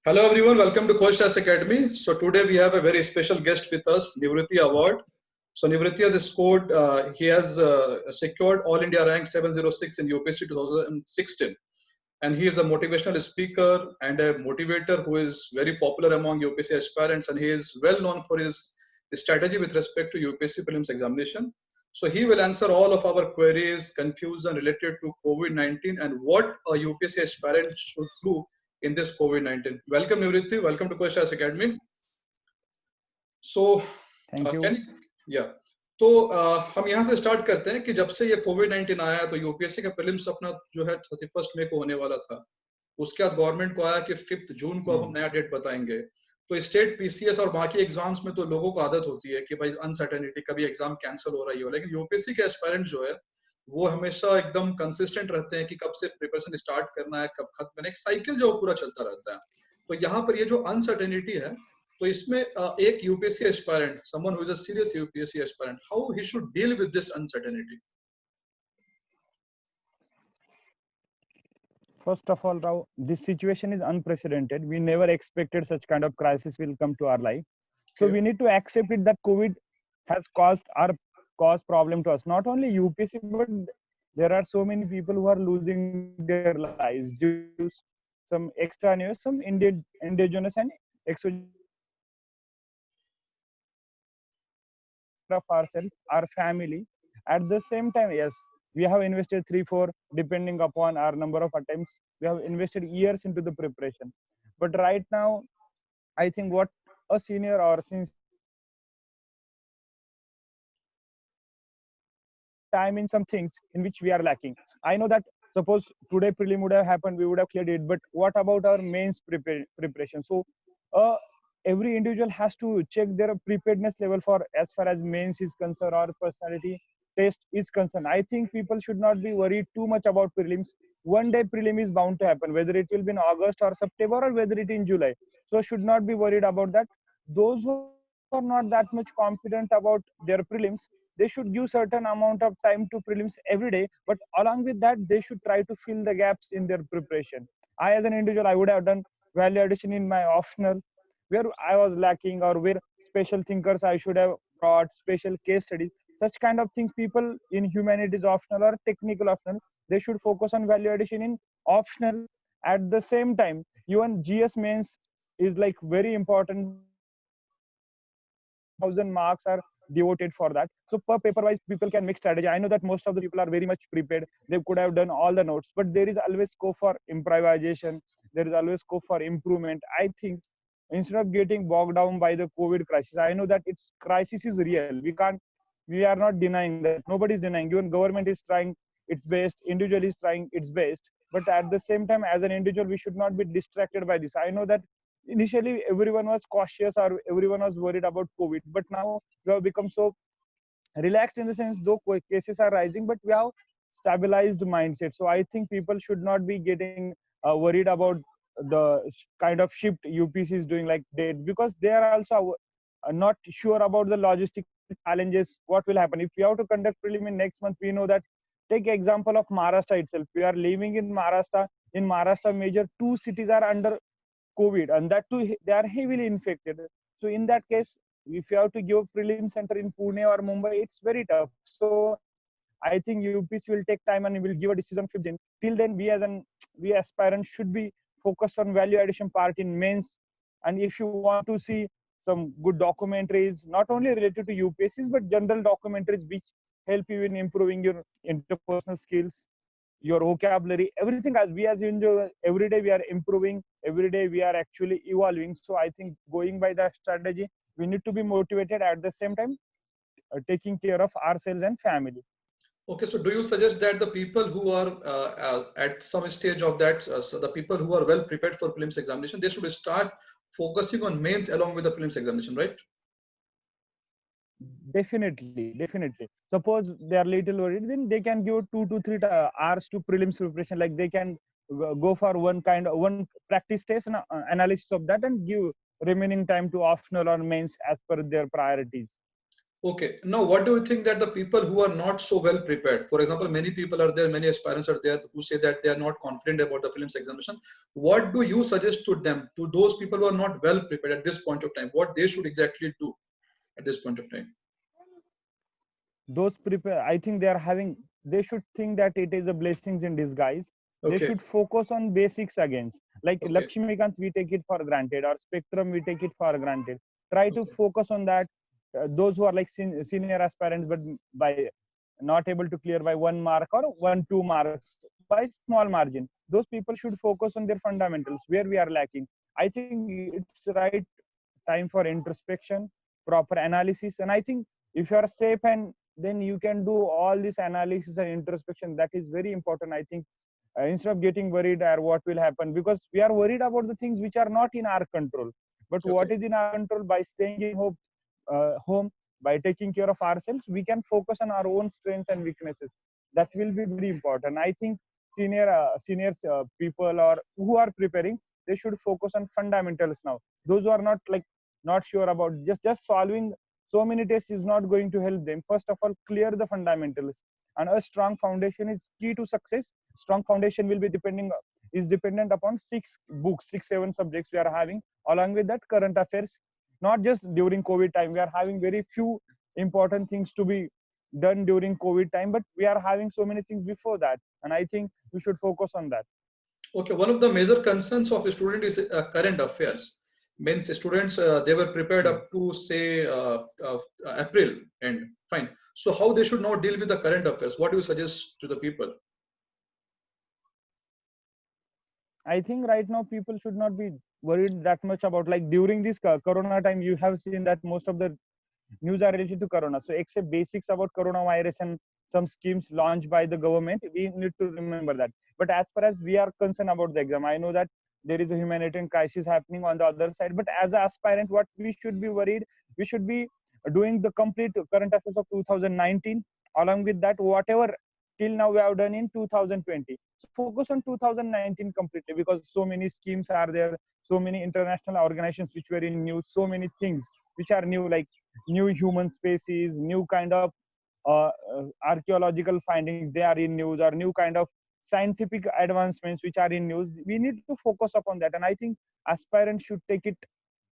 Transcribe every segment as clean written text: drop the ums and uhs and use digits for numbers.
Hello everyone, welcome to Coach Academy. So today we have a very special guest with us, Nivriti Award. So Nivriti has scored, he has secured All India rank 706 in UPSC 2016. And he is a motivational speaker and a motivator who is very popular among UPSC aspirants, and he is well known for his strategy with respect to UPSC prelims examination. So he will answer all of our queries, confusion related to COVID-19 and what a UPSC aspirant should do in this COVID-19. Welcome Nivriti, welcome to Coach Academy. So Thank you. Yeah. तो हम यहाँ से start करते हैं कि जब से ये कोविड-19 आया तो यूपीएससी का प्रीलिम्स अपना जो है 31 मई को होने वाला था। उसके बाद गवर्नमेंट को आया कि 5 जून को अब हम नया डेट बताएंगे। तो स्टेट पीसीएस और बाकी एग्जाम्स में तो लोगों को आदत होती है कि भाई अनसर्टेनिटी, कभी एग्जाम कैंसिल हो रही हो, लेकिन यूपीएससी के एस्पायरेंट जो है वो हमेशा एकदम कंसिस्टेंट रहते हैं कि कब से प्रिपरेशन स्टार्ट करना है, कब खत्म, एक साइकिल जो पूरा चलता रहता है। तो यहाँ पर ये जो अनसर्टेनिटी है, तो इसमें एक UPSC aspirant, someone who is a serious UPSC aspirant, how he should deal with this uncertainty? First of all, Rao, this situation is unprecedented. We never expected such kind of crisis will come to our life. So we need to accept it that COVID has caused problem to us. Not only UPSC, but there are so many people who are losing their lives due to some extra news, some indigenous and exogenous of ourselves, our family. At the same time, yes, we have invested 3-4, depending upon our number of attempts. We have invested years into the preparation. But right now, I think what a senior or since time in some things in which we are lacking. I know that suppose today prelim would have happened, we would have cleared it. But what about our mains preparation? So every individual has to check their preparedness level for as far as mains is concerned or personality test is concerned. I think people should not be worried too much about prelims. One day prelim is bound to happen, whether it will be in August or September or whether it in July. So should not be worried about that. Those who are not that much confident about their prelims, they should give certain amount of time to prelims every day. But along with that, they should try to fill the gaps in their preparation. I, as an individual, I would have done value addition in my optional, where I was lacking, or where special thinkers I should have brought, special case studies, such kind of things. People in humanities optional or technical optional, they should focus on value addition in optional. At the same time, even GS mains is like very important. 1,000 marks are devoted for that. So per paper wise, people can make strategy. I know that most of the people are very much prepared. They could have done all the notes, but there is always scope for improvisation. There is always scope for improvement. I think instead of getting bogged down by the COVID crisis, I know that its crisis is real. We are not denying that. Nobody is denying. Even government is trying its best. Individual is trying its best. But at the same time, as an individual, we should not be distracted by this. I know that initially everyone was cautious or everyone was worried about COVID, but now we have become so relaxed in the sense though cases are rising, but we have stabilized mindset. So I think people should not be getting worried about the kind of shift UPC is doing like date, because they are also not sure about the logistic challenges. What will happen if we have to conduct prelim in next month? We know that, take example of Maharashtra itself. We are living in Maharashtra. In Maharashtra, major 2 cities are under COVID, and that too they are heavily infected. So in that case, if you have to give prelim center in Pune or Mumbai, it's very tough. So I think UPC will take time and will give a decision 15. Till then, we aspirants should be focused on value addition part in mains. And if you want to see some good documentaries, not only related to UPSCs, but general documentaries which help you in improving your interpersonal skills, your vocabulary, everything. As we as individuals, every day we are improving, every day we are actually evolving. So I think going by that strategy, we need to be motivated, at the same time taking care of ourselves and family. Okay, so do you suggest that the people who are at some stage of that, so the people who are well prepared for prelims examination, they should start focusing on mains along with the prelims examination, right? Definitely. Suppose they are little worried, then they can give 2 to 3 hours to prelims preparation. Like they can go for one practice test and analysis of that, and give remaining time to optional or mains as per their priorities. Okay. Now, what do you think that the people who are not so well prepared, for example, many people are there, many aspirants are there who say that they are not confident about the prelims examination. What do you suggest to them, to those people who are not well prepared at this point of time, what they should exactly do at this point of time? Those prepare, I think they are having, they should think that it is a blessings in disguise. They Okay. should focus on basics again. Like Okay. Lakshmikant, we take it for granted, or Spectrum, we take it for granted. Try to Okay. focus on that. Those who are like senior aspirants, but by not able to clear by 1 mark or 1 2 marks by small margin, those people should focus on their fundamentals where we are lacking. I think it's right time for introspection, proper analysis, and I think if you are safe, and then you can do all this analysis and introspection. That is very important, I think. Instead of getting worried at what will happen, because we are worried about the things which are not in our control. But Okay. what is in our control, by staying in home, by taking care of ourselves, we can focus on our own strengths and weaknesses. That will be very important, I think. Seniors people, or who are preparing, they should focus on fundamentals now. Those who are not like not sure about, just solving so many tests is not going to help them. First of all, clear the fundamentals, and a strong foundation is key to success. Strong foundation will be dependent upon 6 books, 6 7 subjects we are having. Along with that, current affairs. Not just during COVID time, we are having very few important things to be done during COVID time, but we are having so many things before that, and I think we should focus on that. Okay. One of the major concerns of a student is current affairs. Means students, they were prepared Hmm. up to say April end. Fine. So how they should now deal with the current affairs? What do you suggest to the people? I think right now people should not be worried that much about, like, during this corona time. You have seen that most of the news are related to corona. So except basics about coronavirus and some schemes launched by the government, we need to remember that. But as far as we are concerned about the exam, I know that there is a humanitarian crisis happening on the other side. But as an aspirant, what we should be worried, we should be doing the complete current affairs of 2019. Along with that, whatever till now we have done in 2020. So focus on 2019 completely, because so many schemes are there, so many international organizations which were in news, so many things which are new, like new human species, new kind of archaeological findings, they are in news, or new kind of scientific advancements which are in news. We need to focus upon that, and I think aspirants should take it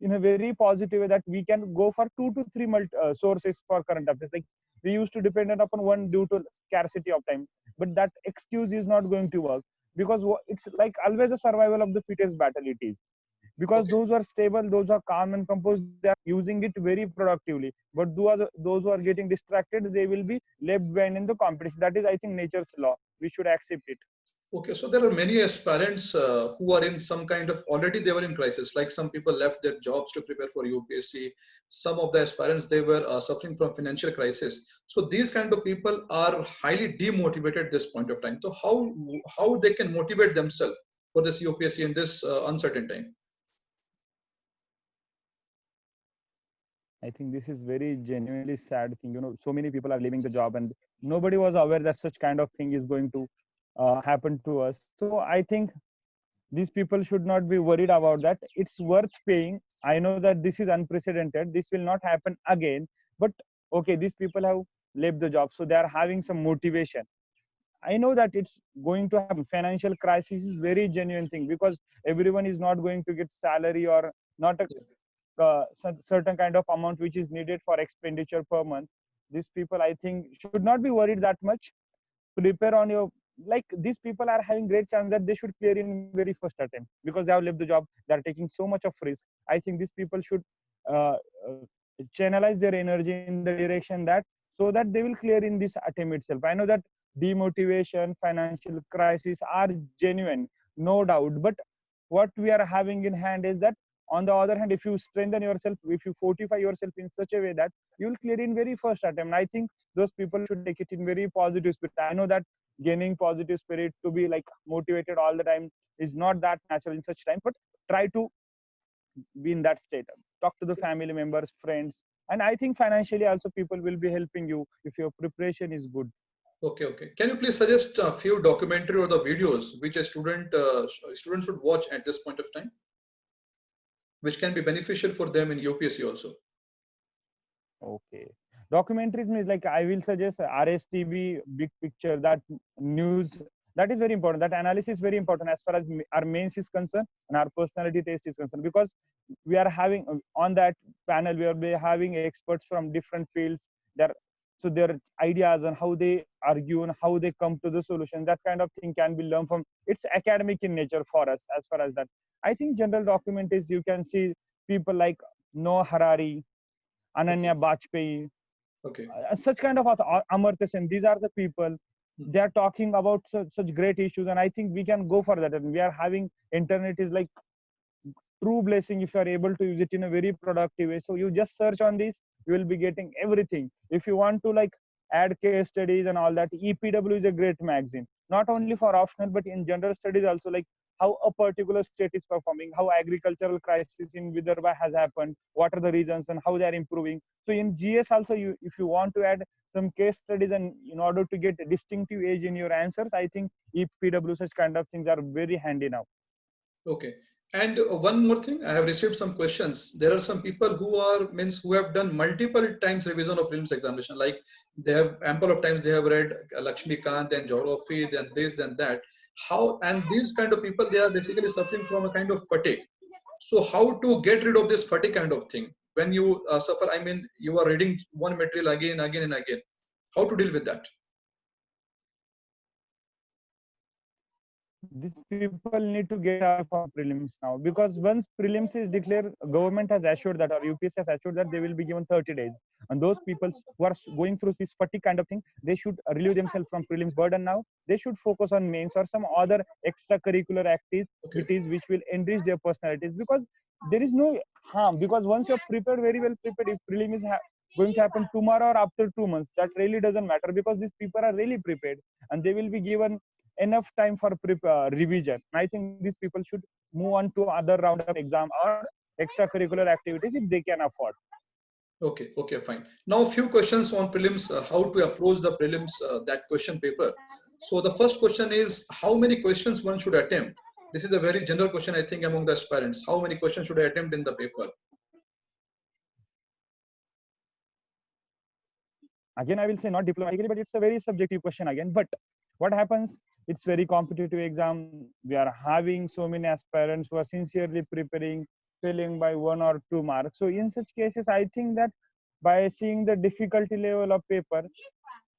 in a very positive way, that we can go for 2 to 3 sources for current affairs. Like, we used to depend upon one due to scarcity of time, but that excuse is not going to work, because it's like always a survival of the fittest battle it is. Because Okay. those who are stable, those who are calm and composed, they are using it very productively. But those who are getting distracted, they will be left behind in the competition. That is, I think, nature's law. We should accept it. Okay, so there are many aspirants who are in some kind of already they were in crisis. Like some people left their jobs to prepare for UPSC. Some of the aspirants they were suffering from financial crisis. So these kind of people are highly demotivated at this point of time. So how they can motivate themselves for this UPSC in this uncertain time? I think this is very genuinely sad thing. So many people are leaving the job, and nobody was aware that such kind of thing is going to happen to us. So I think these people should not be worried about that. It's worth paying. I know that this is unprecedented. This will not happen again. But okay, these people have left the job, so they are having some motivation. I know that it's going to happen. Financial crisis is very genuine thing, because everyone is not going to get salary, or not a certain kind of amount which is needed for expenditure per month. These people, I think, should not be worried that much. Prepare on your, like, these people are having great chance that they should clear in very first attempt, because they have left the job, they are taking so much of risk. I think these people should uh, uh, channelize their energy in the direction that, so that they will clear in this attempt itself. I know that demotivation, financial crisis are genuine, no doubt, but what we are having in hand is that, on the other hand, if you strengthen yourself, if you fortify yourself in such a way that you will clear in very first attempt, I think those people should take it in very positive spirit. I know that gaining positive spirit, to be like motivated all the time, is not that natural in such time, but try to be in that state. Talk to the family members, friends, and I think financially also people will be helping you if your preparation is good. Okay, okay. Can you please suggest a few documentary or the videos which a student should watch at this point of time, which can be beneficial for them in UPSC also? Okay. Documentaries means, like, I will suggest RSTV, Big Picture, that news, that is very important. That analysis is very important as far as our mains is concerned and our personality taste is concerned, because we are having on that panel, we will be having experts from different fields. Their so their ideas and how they argue and how they come to the solution, that kind of thing can be learned from. It's academic in nature for us as far as that. I think general documentaries, you can see people like Noah Harari, Ananya Bajpayee, Okay. such kind of Amartya Sen. These are the people. They are talking about such great issues, and I think we can go for that. And we are having internet is like true blessing if you are able to use it in a very productive way. So you just search on this, you will be getting everything. If you want to like add case studies and all that, EPW is a great magazine, not only for optional but in general studies also, like how a particular state is performing, how agricultural crisis in Vidarbha has happened, what are the reasons and how they are improving. So in GS also, you if you want to add some case studies and in order to get a distinctive edge in your answers, I think EPW, such kind of things are very handy now. Okay. And one more thing, I have received some questions. There are some people who are means who have done multiple times revision of prelims examination. Like they have ample of times they have read Lakshmi Kant and geography, then this, then that. How and these kind of people, they are basically suffering from a kind of fatigue. So how to get rid of this fatigue kind of thing when you suffer? I mean, you are reading one material again, again, and again. How to deal with that? These people need to get away from prelims now, because once prelims is declared, government has assured that, or UPSC has assured that they will be given 30 days, and those people who are going through this fatigue kind of thing, they should relieve themselves from prelims burden now. They should focus on mains or some other extracurricular activities which will enrich their personalities, because there is no harm. Because once you're prepared, very well prepared, if prelim is going to happen tomorrow or after 2 months, that really doesn't matter, because these people are really prepared and they will be given enough time for revision. I think these people should move on to other round of exam or extracurricular activities if they can afford. Okay, okay, fine. Now, a few questions on prelims, how to approach the prelims, that question paper. So the first question is, how many questions one should attempt? This is a very general question, I think, among the aspirants. How many questions should I attempt in the paper? Again, I will say not diplomatically, but it's a very subjective question again. But what happens? It's very competitive exam. We are having so many aspirants who are sincerely preparing, failing by 1 or 2 marks. So in such cases, I think that by seeing the difficulty level of paper,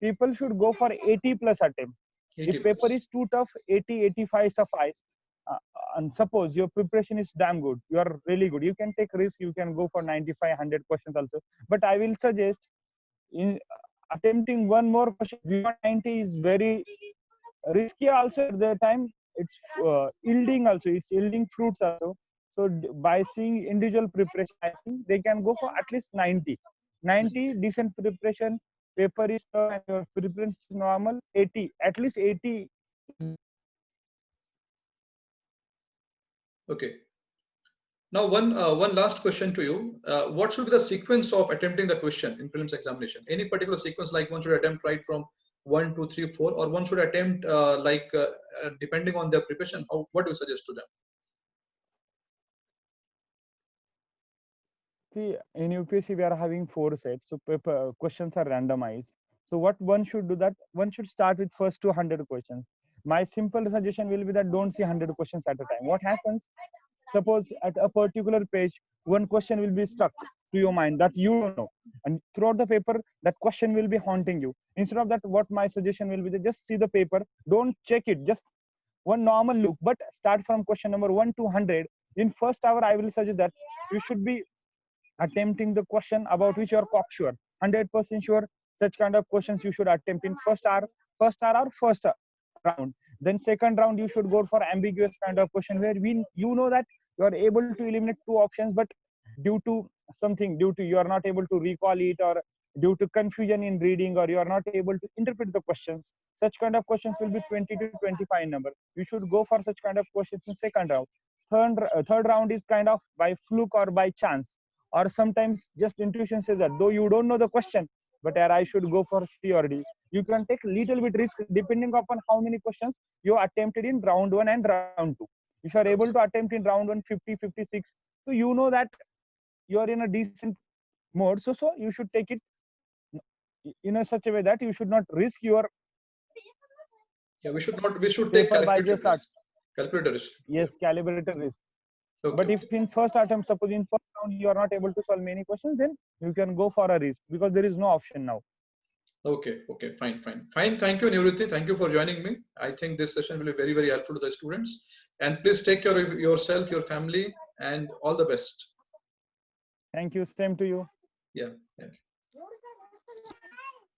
people should go for 80 plus attempt. 80 If paper plus. is too tough, 80, 85 suffice. Uh, and suppose your preparation is damn good, you are really good, you can take risk, you can go for 95, 100 questions also. But I will suggest in attempting one more question beyond 90 is very risky also at the time. It's yielding also, it's yielding fruits also. So by seeing individual preparation, I think they can go for at least 90 decent preparation. Paper is tough and your preparation is normal, 80, at least 80. Okay. Now, one last question to you. What should be the sequence of attempting the question in prelims examination? Any particular sequence, like one should attempt right from 1, 2, 3, 4, or one should attempt depending on their preparation? What do you suggest to them? See, in UPSC we are having 4 sets, so paper questions are randomized. So what one should do, that one should start with first 200 questions. My simple suggestion will be that don't see 100 questions at a time. What happens? Suppose at a particular page, one question will be stuck to your mind that you don't know, and throughout the paper, that question will be haunting you. Instead of that, what my suggestion will be that just see the paper, don't check it, just one normal look, but start from question number 1 to 100. In first hour, I will suggest that you should be attempting the question about which you are cocksure, 100% sure. Such kind of questions you should attempt in first hour or first round. Then second round you should go for ambiguous kind of question, where you know that you are able to eliminate 2 options, but due to something, due to you are not able to recall it, or due to confusion in reading, or you are not able to interpret the questions, such kind of questions will be 20 to 25 number. You should go for such kind of questions in second round. Third round is kind of by fluke or by chance, or sometimes just intuition says that though you don't know the question, but yeah, I should go for C or D. You can take little bit risk depending upon how many questions you attempted in round 1 and round 2. If you are able Okay. to attempt in round 1 50, 56, so you know that you are in a decent mode. So you should take it in a such a way that you should not risk your Yeah, we should not. We should take paper by calculated just risk. Calculated risk. yes, calibrated risk. Okay. But Okay. if in first attempt, suppose in first round you are not able to solve many questions, then you can go for a risk because there is no option now. Okay. Okay. Fine. Fine. Fine. Thank you, Nivritti. Thank you for joining me. I think this session will be very, very helpful to the students. And please take care of yourself, your family, and all the best. Thank you. Same to you. Yeah. Thank you.